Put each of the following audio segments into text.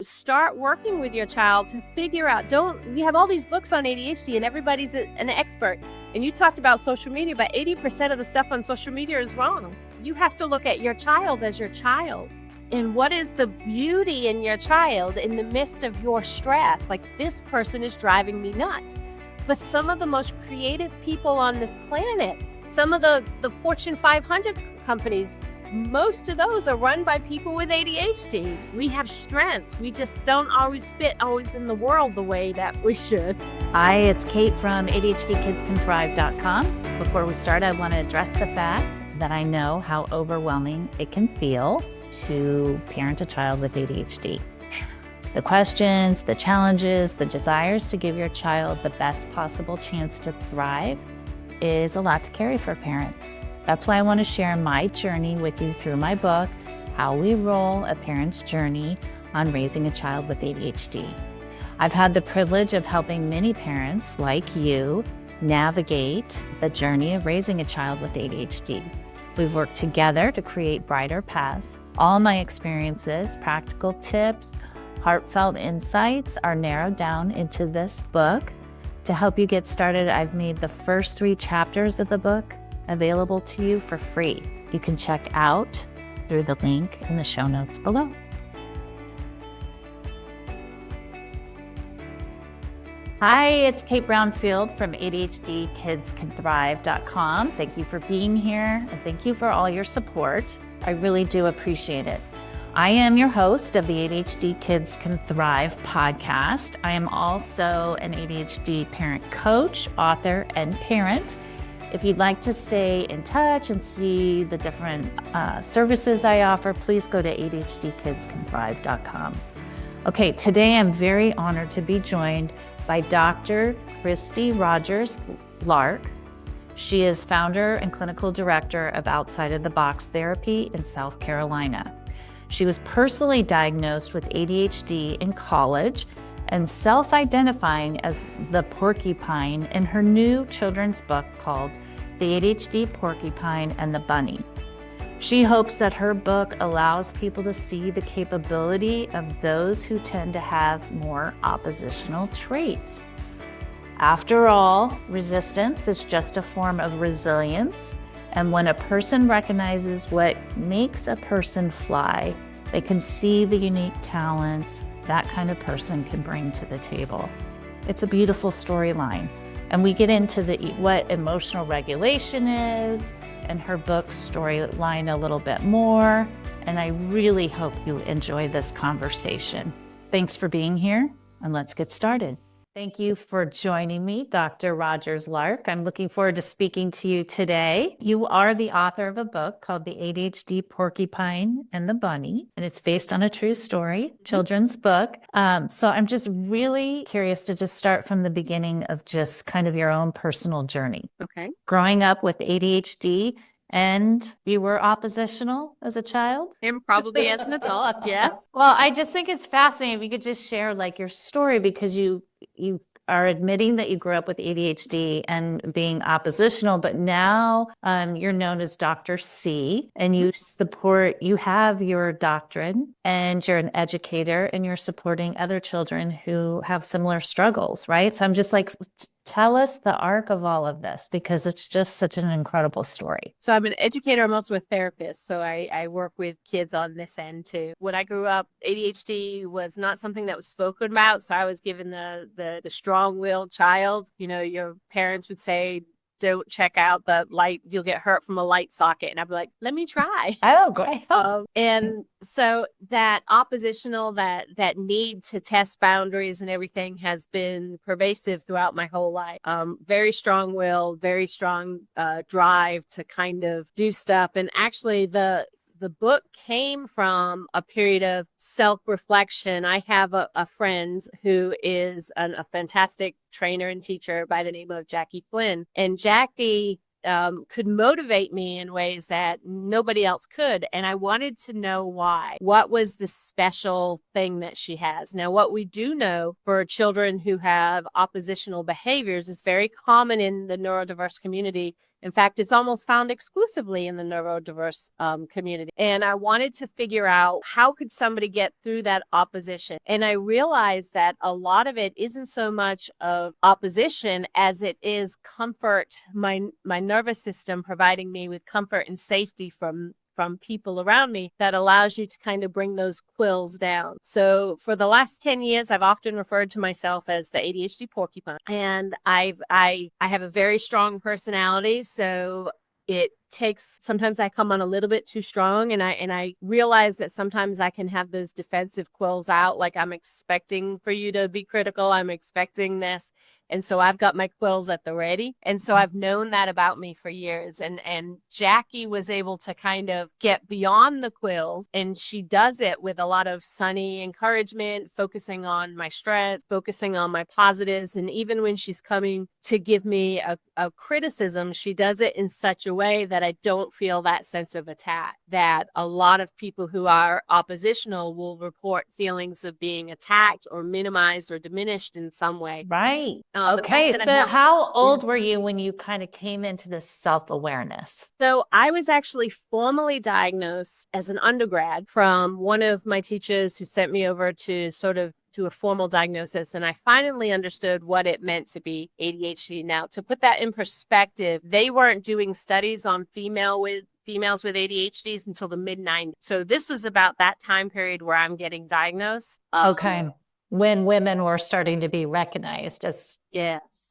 Start working with your child to figure out, we have all these books on ADHD and everybody's an expert. And you talked about social media, but 80% of the stuff on social media is wrong. You have to look at your child as your child. And what is the beauty in your child in the midst of your stress? Like, this person is driving me nuts. But some of the most creative people on this planet, some of the Fortune 500 companies, most of those are run by people with ADHD. We have strengths. We just don't always fit in the world the way that we should. Hi, it's Kate from ADHDkidscanthrive.com. Before we start, I want to address the fact that I know how overwhelming it can feel to parent a child with ADHD. The questions, the challenges, the desires to give your child the best possible chance to thrive is a lot to carry for parents. That's why I want to share my journey with you through my book, How We Roll: A Parent's Journey on Raising a Child with ADHD. I've had the privilege of helping many parents like you navigate the journey of raising a child with ADHD. We've worked together to create brighter paths. All my experiences, practical tips, heartfelt insights are narrowed down into this book. To help you get started, I've made the first 3 chapters of the book available to you for free. You can check out through the link in the show notes below. Hi, it's Kate Brownfield from ADHDkidscanthrive.com. Thank you for being here, and thank you for all your support. I really do appreciate it. I am your host of the ADHD Kids Can Thrive podcast. I am also an ADHD parent coach, author, and parent. If you'd like to stay in touch and see the different services I offer, please go to ADHDkidscanthrive.com. Okay, today I'm very honored to be joined by Dr. Christie Rogers-Larke. She is founder and clinical director of Outside of the Box Therapy in South Carolina. She was personally diagnosed with ADHD in college and self-identifying as the Porcupine in her new children's book called The ADHD Porcupine and the Bunny. She hopes that her book allows people to see the capability of those who tend to have more oppositional traits. After all, resistance is just a form of resilience, and when a person recognizes what makes a person fly, they can see the unique talents that kind of person can bring to the table. It's a beautiful storyline. And we get into what emotional regulation is and her book's storyline a little bit more. And I really hope you enjoy this conversation. Thanks for being here, and let's get started. Thank you for joining me, Dr. Rogers-Larke. I'm looking forward to speaking to you today. You are the author of a book called The ADHD Porcupine and the Bunny, and it's based on a true story, children's book. So I'm just really curious to just start from the beginning of just kind of your own personal journey. Okay. Growing up with ADHD, and you were oppositional as a child? And probably as an adult, yes. Well, I just think it's fascinating if you could just share like your story, because you are admitting that you grew up with ADHD and being oppositional, but now you're known as Dr. C, and you have your doctorate, and you're an educator, and you're supporting other children who have similar struggles, right? So I'm just like, tell us the arc of all of this, because it's just such an incredible story. So I'm an educator. I'm also a therapist. So I work with kids on this end too. When I grew up, ADHD was not something that was spoken about. So I was given the strong-willed child. You know, your parents would say, don't check out the light, you'll get hurt from a light socket. And I'd be like, let me try. Oh, great. And so that oppositional, that need to test boundaries and everything has been pervasive throughout my whole life. Very strong will, very strong drive to kind of do stuff. And actually the book came from a period of self-reflection. I have a friend who is a fantastic trainer and teacher by the name of Jackie Flynn. And Jackie could motivate me in ways that nobody else could. And I wanted to know why. What was the special thing that she has? Now, what we do know for children who have oppositional behaviors is very common in the neurodiverse community In fact, it's almost found exclusively in the neurodiverse community. And I wanted to figure out how could somebody get through that opposition. And I realized that a lot of it isn't so much of opposition as it is comfort, my nervous system providing me with comfort and safety from people around me that allows you to kind of bring those quills down. So for the last 10 years, I've often referred to myself as the ADHD Porcupine. And I have a very strong personality. So it takes, sometimes I come on a little bit too strong, and I realize that sometimes I can have those defensive quills out, like I'm expecting for you to be critical. I'm expecting this. And so I've got my quills at the ready. And so I've known that about me for years. And Jackie was able to kind of get beyond the quills. And she does it with a lot of sunny encouragement, focusing on my strengths, focusing on my positives. And even when she's coming to give me a criticism, she does it in such a way that I don't feel that sense of attack. That a lot of people who are oppositional will report feelings of being attacked or minimized or diminished in some way. Right. Okay, so how old were you when you kind of came into this self-awareness? So I was actually formally diagnosed as an undergrad from one of my teachers who sent me over to sort of do a formal diagnosis. And I finally understood what it meant to be ADHD. Now, to put that in perspective, they weren't doing studies on females with ADHDs until the mid-90s. So this was about that time period where I'm getting diagnosed. Okay. When women were starting to be recognized as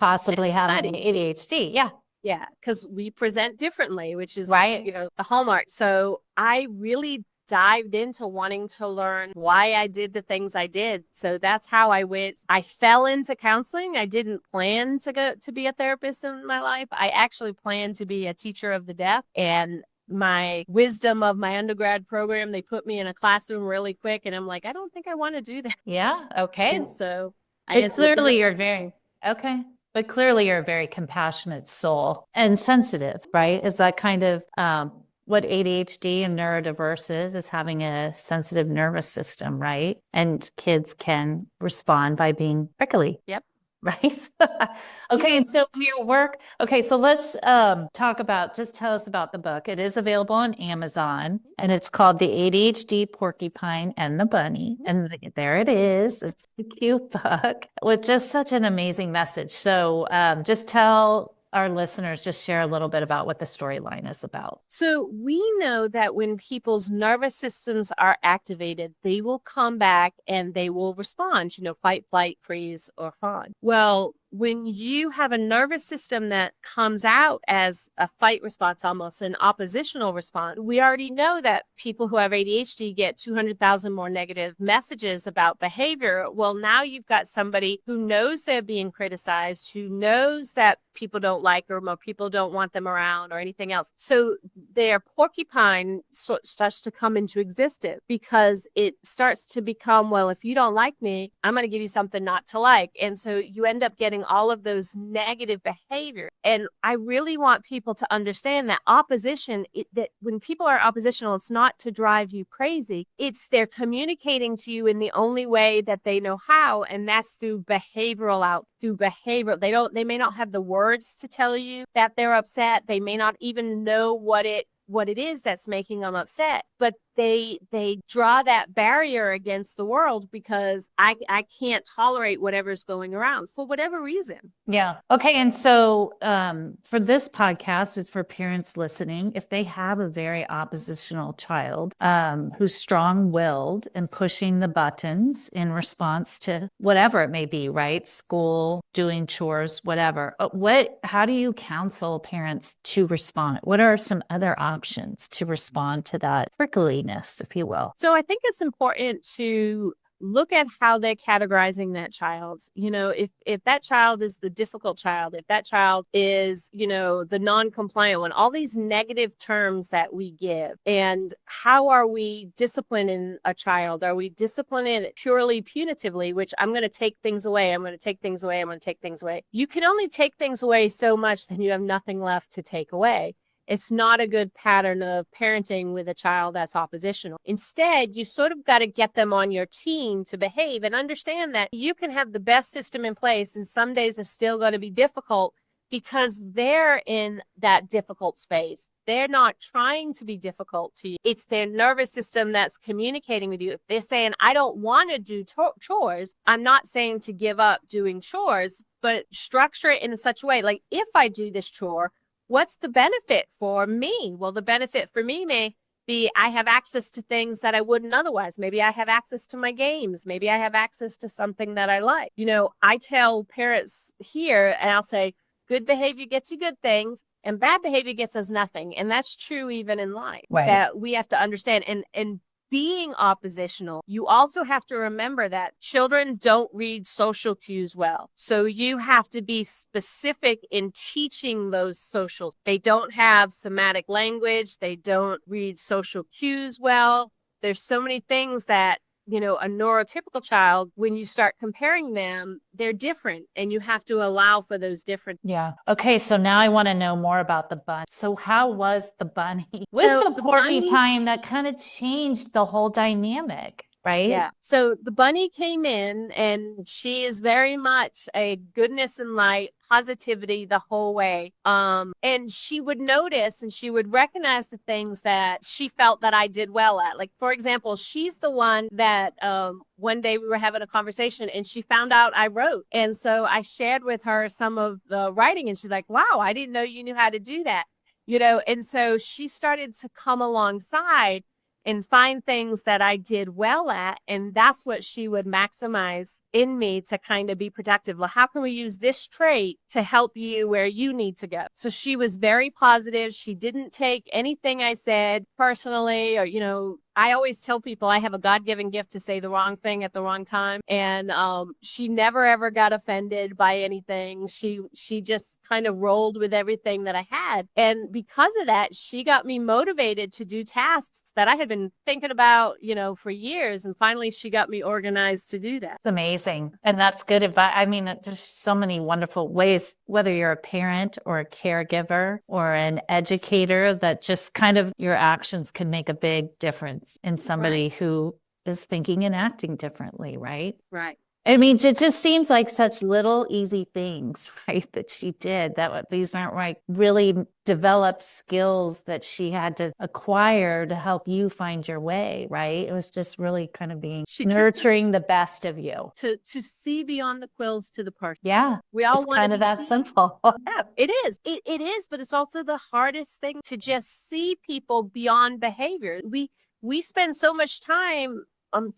possibly having ADHD. Yeah. Yeah, because we present differently, which is right. The hallmark. So I really dived into wanting to learn why I did the things I did. So that's how I went. I fell into counseling. I didn't plan to be a therapist in my life. I actually planned to be a teacher of the deaf. And my wisdom of my undergrad program, they put me in a classroom really quick, and I'm like, I don't think I want to do that. Yeah. Okay. And so but clearly you're a very compassionate soul and sensitive, right? Is that kind of what ADHD and neurodiverse is having a sensitive nervous system, right? And kids can respond by being prickly. Yep. Right. Okay. And so your work. Okay. So let's just tell us about the book. It is available on Amazon, and it's called The ADHD Porcupine and the Bunny. And there it is. It's a cute book with just such an amazing message. So just tell our listeners, just share a little bit about what the storyline is about. So we know that when people's nervous systems are activated, they will come back and they will respond, fight, flight, freeze, or fawn. Well, when you have a nervous system that comes out as a fight response, almost an oppositional response, we already know that people who have ADHD get 200,000 more negative messages about behavior. Well, now you've got somebody who knows they're being criticized, who knows that people don't like them or people don't want them around or anything else. So their porcupine starts to come into existence because it starts to become, well, if you don't like me, I'm going to give you something not to like. And so you end up getting all of those negative behavior. And I really want people to understand that opposition, that when people are oppositional, it's not to drive you crazy. It's they're communicating to you in the only way that they know how. And that's through behavioral. They may not have the words to tell you that they're upset. They may not even know what it is that's making them upset, but they draw that barrier against the world because I can't tolerate whatever's going around for whatever reason. Yeah. Okay. And so for this podcast is for parents listening. If they have a very oppositional child who's strong-willed and pushing the buttons in response to whatever it may be, right? School, doing chores, whatever. How do you counsel parents to respond? What are some other options to respond to that prickliness, if you will? So I think it's important to look at how they're categorizing that child. If that child is the difficult child, if that child is, the non-compliant one, all these negative terms that we give, and how are we disciplining a child? Are we disciplining it purely punitively, which I'm going to take things away, I'm going to take things away, I'm going to take things away. You can only take things away so much, then you have nothing left to take away. It's not a good pattern of parenting with a child that's oppositional. Instead, you sort of got to get them on your team to behave and understand that you can have the best system in place and some days are still going to be difficult, because they're in that difficult space. They're not trying to be difficult to you. It's their nervous system that's communicating with you. If they're saying, I don't want to do chores, I'm not saying to give up doing chores, but structure it in such a way, like, if I do this chore, what's the benefit for me? Well, the benefit for me may be I have access to things that I wouldn't otherwise. Maybe I have access to my games. Maybe I have access to something that I like. I tell parents here, and I'll say, good behavior gets you good things, and bad behavior gets us nothing. And that's true even in life. Right. That we have to understand. And being oppositional, you also have to remember that children don't read social cues well. So you have to be specific in teaching those social. They don't have somatic language. They don't read social cues well. There's so many things that, a neurotypical child, when you start comparing them, they're different, and you have to allow for those different. Yeah. Okay. So now I want to know more about the bunny. So how was the bunny with So the porcupine that kind of changed the whole dynamic, right? Yeah. So the bunny came in, and she is very much a goodness and light, positivity the whole way. And she would notice and she would recognize the things that she felt that I did well at. Like, for example, she's the one that one day we were having a conversation and she found out I wrote. And so I shared with her some of the writing, and she's like, wow, I didn't know you knew how to do that. And so she started to come alongside and find things that I did well at. And that's what she would maximize in me to kind of be productive. Well, how can we use this trait to help you where you need to go? So she was very positive. She didn't take anything I said personally, or, I always tell people I have a God-given gift to say the wrong thing at the wrong time. And she never, ever got offended by anything. She just kind of rolled with everything that I had. And because of that, she got me motivated to do tasks that I had been thinking about, for years. And finally, she got me organized to do that. It's amazing. And that's good advice. I mean, there's so many wonderful ways, whether you're a parent or a caregiver or an educator, that just kind of your actions can make a big difference in somebody who is thinking and acting differently, right? Right. I mean, it just seems like such little easy things, right, that she did. These aren't like really developed skills that she had to acquire to help you find your way, right? It was just really kind of nurturing the best of you. To see beyond the quills to the park. Yeah. We all it's want kind to of that seen. simple. Yeah, it is. It is, but it's also the hardest thing to just see people beyond behavior. We spend so much time.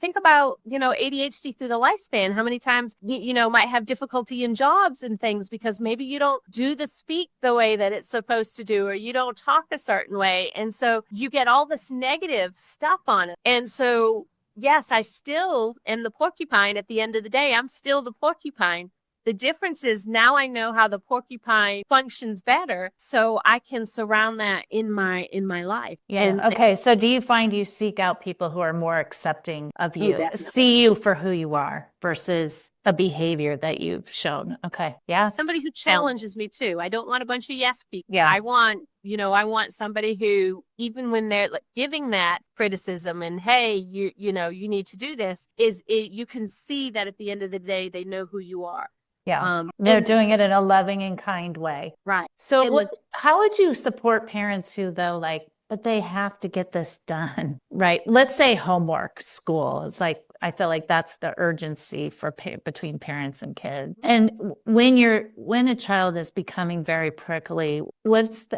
Think about, ADHD through the lifespan. How many times, might have difficulty in jobs and things because maybe you don't do the speak the way that it's supposed to do, or you don't talk a certain way. And so you get all this negative stuff on it. And so, yes, I still am the porcupine. At the end of the day, I'm still the porcupine. The difference is now I know how the porcupine functions better, so I can surround that in my life. Yeah. Okay. So do you find you seek out people who are more accepting of you, definitely. see you for who you are versus a behavior that you've shown? Okay. Yeah. Somebody who challenges me too. I don't want a bunch of yes people. Yeah. I want somebody who, even when they're giving that criticism and, hey, you need to do this, you can see that at the end of the day, they know who you are. Yeah. They're doing it in a loving and kind way. Right. So how would you support parents who, though, but they have to get this done, right? Let's say homework, school is I feel like that's the urgency for between parents and kids. And when a child is becoming very prickly,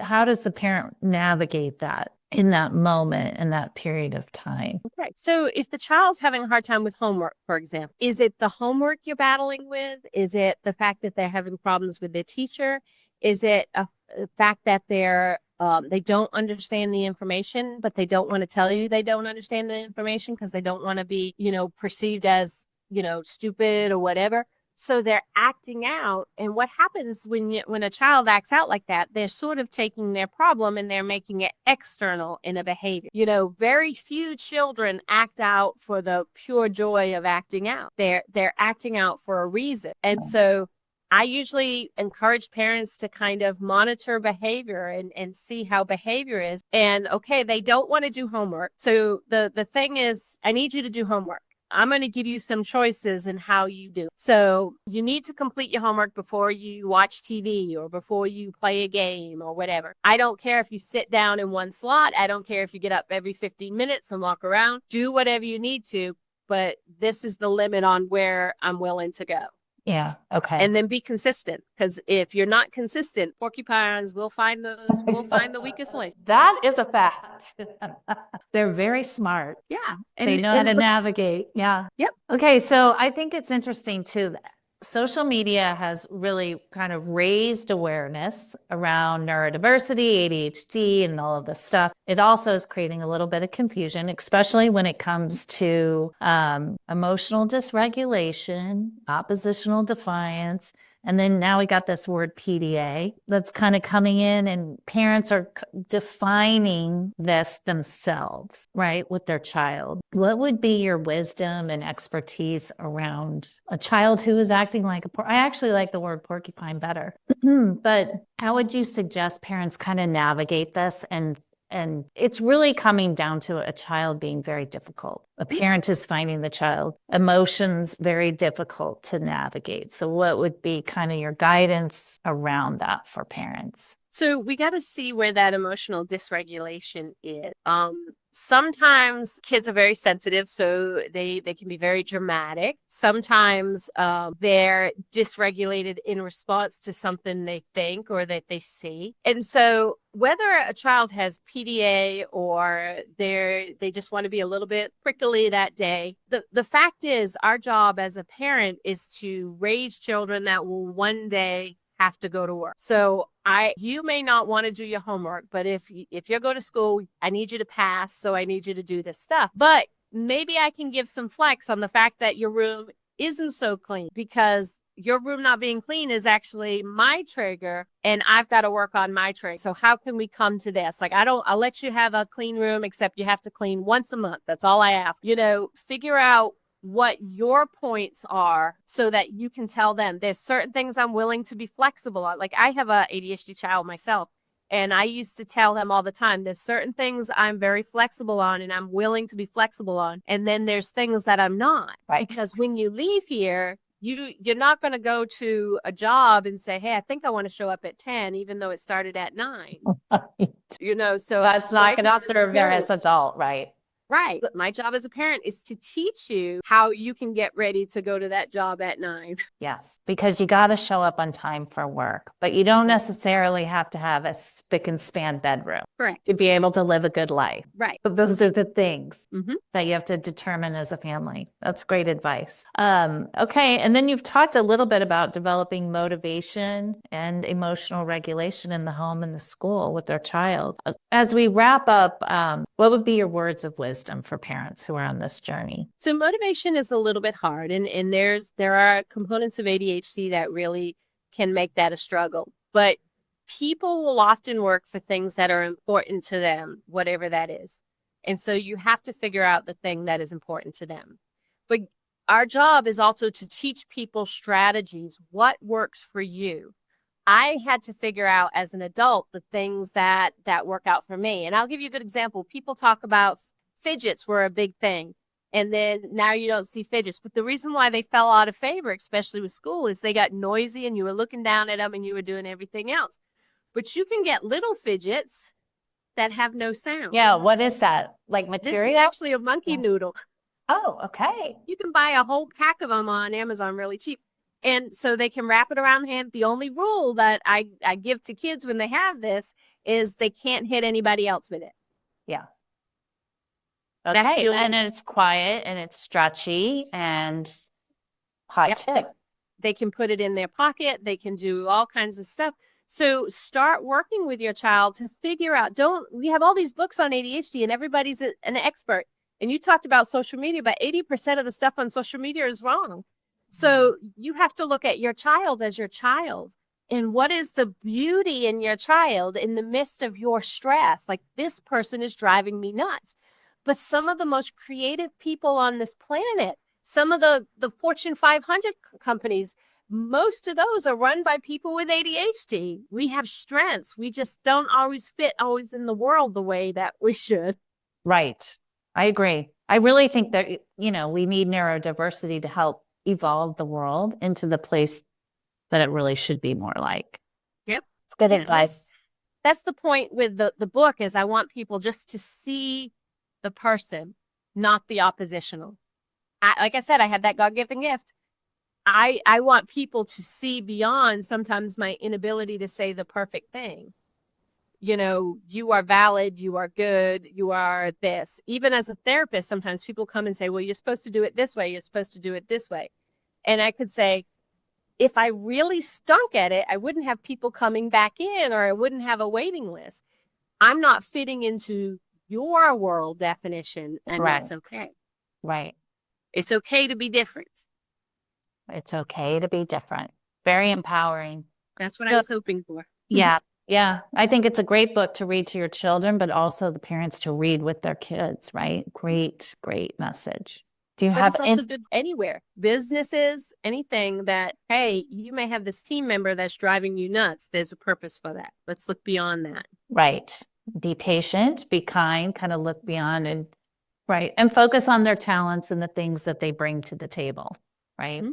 how does the parent navigate that in that moment, in that period of time? Okay. So if the child's having a hard time with homework, for example, is it the homework you're battling with? Is it the fact that they're having problems with their teacher? Is it a fact that they don't understand the information, but they don't want to tell you they don't understand the information because they don't want to be, perceived as, stupid or whatever? So they're acting out. And what happens when a child acts out like that, they're sort of taking their problem and they're making it external in a behavior. Very few children act out for the pure joy of acting out. They're acting out for a reason. And so I usually encourage parents to kind of monitor behavior and see how behavior is. And okay, they don't want to do homework. So the thing is, I need you to do homework. I'm going to give you some choices in how you do. So you need to complete your homework before you watch TV or before you play a game or whatever. I don't care if you sit down in one slot. I don't care if you get up every 15 minutes and walk around. Do whatever you need to, but this is the limit on where I'm willing to go. Yeah. Okay. And then be consistent, because if you're not consistent, porcupines will find the weakest link. That is a fact. They're very smart. Yeah. They know how to navigate. Yeah. Yep. Okay. So I think it's interesting too. Social media has really kind of raised awareness around neurodiversity, ADHD, and all of this stuff. It also is creating a little bit of confusion, especially when it comes to emotional dysregulation, oppositional defiance. And then now we got this word PDA that's kind of coming in, and parents are defining this themselves, right, with their child. What would be your wisdom and expertise around a child who is acting like I actually like the word porcupine better, but how would you suggest parents kind of navigate this? And it's really coming down to a child being very difficult. A parent is finding the child emotions very difficult to navigate. So what would be kind of your guidance around that for parents? So we got to see where that emotional dysregulation is. Sometimes kids are very sensitive, so they can be very dramatic. Sometimes they're dysregulated in response to something they think or that they see. And so whether a child has PDA or they just want to be a little bit prickly that day, the fact is our job as a parent is to raise children that will one day have to go to work. So you may not want to do your homework, but if you go to school, I need you to pass, so I need you to do this stuff. But maybe I can give some flex on the fact that your room isn't so clean, because your room not being clean is actually my trigger, and I've got to work on my trigger. So how can we come to this? Like, I'll let you have a clean room, except you have to clean once a month. That's all I ask. Figure out what your points are so that you can tell them there's certain things I'm willing to be flexible on. Like, I have a ADHD child myself, and I used to tell them all the time, there's certain things I'm very flexible on and I'm willing to be flexible on. And then there's things that I'm not. Right. Because when you leave here, you're not going to go to a job and say, hey, I think I want to show up at 10, even though it started at 9. Right. So that's not going to serve there as adult, right? Right. My job as a parent is to teach you how you can get ready to go to that job at 9. Yes, because you got to show up on time for work, but you don't necessarily have to have a spick and span bedroom. Correct. To be able to live a good life. Right. But those are the things that you have to determine as a family. That's great advice. Okay. And then you've talked a little bit about developing motivation and emotional regulation in the home and the school with their child. As we wrap up, what would be your words of wisdom for parents who are on this journey? So motivation is a little bit hard, and there are components of ADHD that really can make that a struggle. But people will often work for things that are important to them, whatever that is. And so you have to figure out the thing that is important to them. But our job is also to teach people strategies. What works for you? I had to figure out as an adult the things that work out for me. And I'll give you a good example. People talk about fidgets were a big thing, and then now you don't see fidgets. But the reason why they fell out of favor, especially with school, is they got noisy and you were looking down at them and you were doing everything else. But you can get little fidgets that have no sound. Yeah, what is that? Like material? This is actually a monkey noodle. Oh, okay. You can buy a whole pack of them on Amazon really cheap. And so they can wrap it around the hand. The only rule that I give to kids when they have this is they can't hit anybody else with it. Yeah. Okay, and it's quiet and it's stretchy and high tip. They can put it in their pocket. They can do all kinds of stuff. So start working with your child to figure out, we have all these books on ADHD and everybody's an expert. And you talked about social media, but 80% of the stuff on social media is wrong. So you have to look at your child as your child. And what is the beauty in your child in the midst of your stress? Like, this person is driving me nuts. But some of the most creative people on this planet, some of the Fortune 500 companies, most of those are run by people with ADHD. We have strengths. We just don't always fit in the world the way that we should. Right. I agree. I really think that, we need neurodiversity to help evolve the world into the place that it really should be more like. Yep. It's good Yeah, advice. That's the point with the book is I want people just to see the person, not the oppositional. Like I said, I had that God-given gift. I want people to see beyond sometimes my inability to say the perfect thing. You are valid, you are good, you are this. Even as a therapist, sometimes people come and say, well, you're supposed to do it this way, you're supposed to do it this way. And I could say, if I really stunk at it, I wouldn't have people coming back in, or I wouldn't have a waiting list. I'm not fitting into your world definition, and Right. that's okay. Right. It's okay to be different. It's okay to be different. Very empowering. That's what I was hoping for. Yeah. Yeah. I think it's a great book to read to your children, but also the parents to read with their kids, right? Great, great message. Do you But have it's also good anywhere. Businesses, anything that, hey, you may have this team member that's driving you nuts. There's a purpose for that. Let's look beyond that. Right. Be patient, be kind, kind of look beyond and right. And focus on their talents and the things that they bring to the table. Right. Mm-hmm.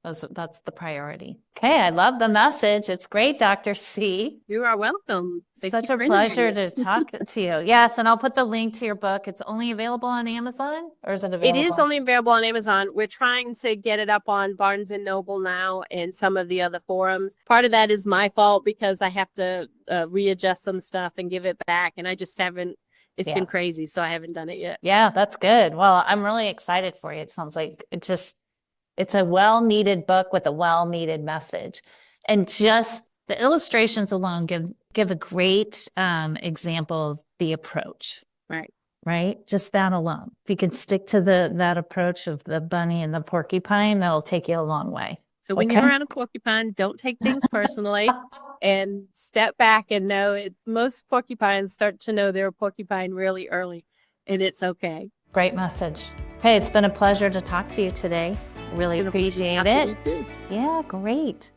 That's the priority. Okay. I love the message. It's great, Dr. C. You are welcome. Such a pleasure to talk to you. Yes. And I'll put the link to your book. It's only available on Amazon, or is it available? It is only available on Amazon. We're trying to get it up on Barnes and Noble now and some of the other forums. Part of that is my fault because I have to readjust some stuff and give it back. And I just haven't, it's been crazy. So I haven't done it yet. Yeah, that's good. Well, I'm really excited for you. It sounds like it's a well-needed book with a well-needed message. And just the illustrations alone give a great example of the approach. Right? Just that alone. If you can stick to that approach of the bunny and the porcupine, that'll take you a long way. So when you're around a porcupine, don't take things personally and step back and know it. Most porcupines start to know they're a porcupine really early, and it's okay. Great message. Hey, it's been a pleasure to talk to you today. Really appreciate it. You too. Yeah, great.